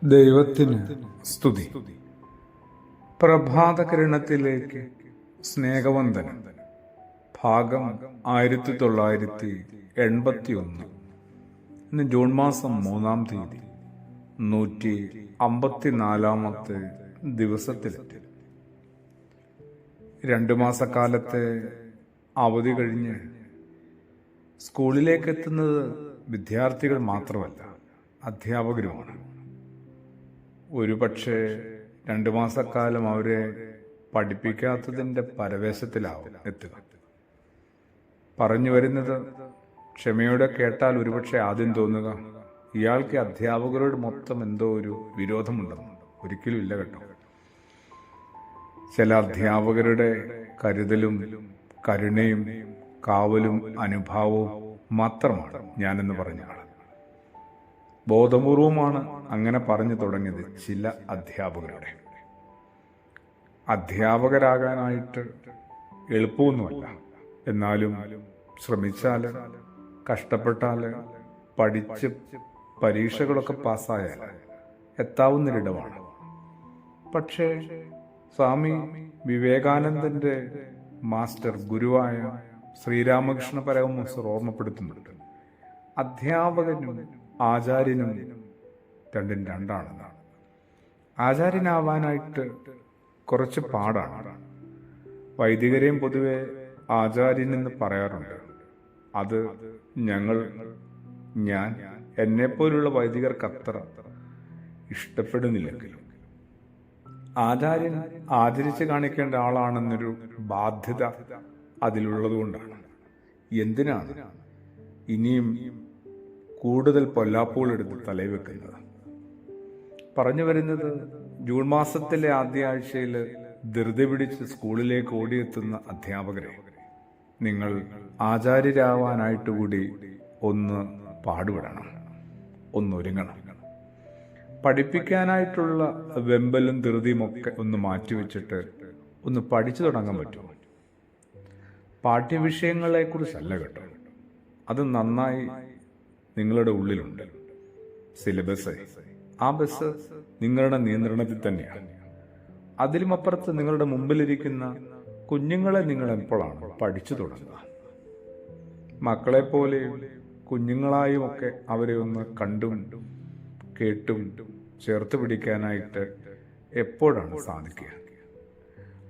ദൈവത്തിന് സ്തുതി. പ്രഭാതകിരണത്തിലേക്ക് സ്നേഹവന്ദനം. ഭാഗം 1981. ഇന്ന് ജൂൺ മാസം 3-ാം തീയതി, 154-ാമത്തെ ദിവസത്തിലെത്തി. 2 മാസക്കാലത്തെ അവധി കഴിഞ്ഞ് സ്കൂളിലേക്ക് എത്തുന്നത് വിദ്യാർത്ഥികൾ മാത്രമല്ല, അധ്യാപകരുമാണ്. ഒരുപക്ഷെ 2 മാസക്കാലം അവരെ പഠിപ്പിക്കാത്തതിൻ്റെ പരവേശത്തിലാവും എത്തുക. പറഞ്ഞു വരുന്നത് ക്ഷമയോടെ കേട്ടാൽ ഒരുപക്ഷെ ആദ്യം തോന്നുക, ഇയാൾക്ക് അധ്യാപകരോട് മൊത്തം എന്തോ ഒരു വിരോധമുണ്ടെന്ന്. ഒരിക്കലും ഇല്ല കേട്ടോ. ചില അധ്യാപകരുടെ കരുതലും കരുണയും കാവലും അനുഭാവവും മാത്രമാണ് ഞാനെന്ന് പറഞ്ഞ ആൾ. ബോധപൂർവമാണ് അങ്ങനെ പറഞ്ഞു തുടങ്ങിയത്. ചില അധ്യാപകരുടെ അധ്യാപകരാകാനായിട്ട് എളുപ്പമൊന്നുമല്ല. എന്നാലും ശ്രമിച്ചാൽ, കഷ്ടപ്പെട്ടാൽ, പഠിച്ച് പരീക്ഷകളൊക്കെ പാസ്സായാൽ എത്താവുന്നൊരിടമാണ്. പക്ഷേ സ്വാമി വിവേകാനന്ദന്റെ മാസ്റ്റർ ഗുരുവായ ശ്രീരാമകൃഷ്ണ പരമഹംസർ ഓർമ്മപ്പെടുത്തുന്നുണ്ട്, അധ്യാപകനും ആചാര്യനും രണ്ടും രണ്ടാണെന്നാണ്. ആചാര്യനാവാനായിട്ട് കുറച്ച് പാടാണ്. വൈദികരെയും പൊതുവെ ആചാര്യനെന്ന് പറയാറുണ്ട്. അത് ഞാൻ എന്നെപ്പോലുള്ള വൈദികർക്ക് അത്ര ഇഷ്ടപ്പെടുന്നില്ലെങ്കിലും ആചാര്യൻ ആചരിച്ച് കാണിക്കേണ്ട ആളാണെന്നൊരു ബാധ്യത അതിലുള്ളതുകൊണ്ടാണ്. എന്തിനാണ് ഇനിയും കൂടുതൽ പൊല്ലാപ്പുകൾ എടുത്ത് തലവെക്കുന്നത്? പറഞ്ഞു വരുന്നത്, ജൂൺ മാസത്തിലെ ആദ്യ ആഴ്ചയിൽ ധൃതി പിടിച്ച് സ്കൂളിലേക്ക് ഓടിയെത്തുന്ന അധ്യാപകരെ, നിങ്ങൾ ആചാര്യരാവാനായിട്ട് കൂടി ഒന്ന് പാടുപെടണം, ഒന്നൊരുങ്ങണം. പഠിപ്പിക്കാനായിട്ടുള്ള വെമ്പലും ധൃതിയും ഒക്കെ ഒന്ന് മാറ്റിവെച്ചിട്ട് ഒന്ന് പഠിച്ചു തുടങ്ങാൻ പറ്റുമോ? പാഠ്യവിഷയങ്ങളെ കുറിച്ചല്ല കേട്ടോ, അത് നന്നായി നിങ്ങളുടെ ഉള്ളിലുണ്ട്. സിലബസ്, ആ ബസ് നിങ്ങളുടെ നിയന്ത്രണത്തിൽ തന്നെയാണ്. അതിലും അപ്പുറത്ത് നിങ്ങളുടെ മുമ്പിലിരിക്കുന്ന കുഞ്ഞുങ്ങളെ നിങ്ങൾ എപ്പോഴാണ് പഠിച്ചു തുടങ്ങുക? മക്കളെ പോലെ കുഞ്ഞുങ്ങളായും ഒക്കെ അവരെ ഒന്ന് കണ്ടും കേട്ടും ചേർത്ത് പിടിക്കാനായിട്ട് എപ്പോഴാണ് സാധിക്കുക?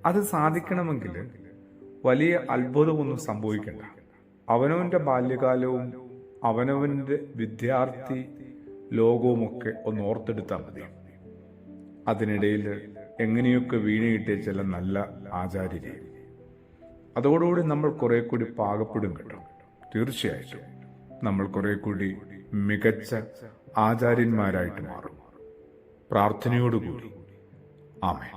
അത് സാധിക്കണമെങ്കിൽ വലിയ അത്ഭുതമൊന്നും സംഭവിക്കണ്ട. അവനവൻ്റെ ബാല്യകാലവും അവനവൻ്റെ വിദ്യാർത്ഥി ലോകവുമൊക്കെ ഒന്ന് ഓർത്തെടുത്താൽ മതി. അതിനിടയിൽ എങ്ങനെയൊക്കെ വീണ് കിട്ടിയ ചില നല്ല ആചാര്യരെ, അതോടുകൂടി നമ്മൾ കുറെ കൂടി പാകപ്പെടും കേട്ടോ. തീർച്ചയായിട്ടും നമ്മൾ കുറെ കൂടി മികച്ച ആചാര്യന്മാരായിട്ട് മാറും. പ്രാർത്ഥനയോടുകൂടി. ആമേൻ.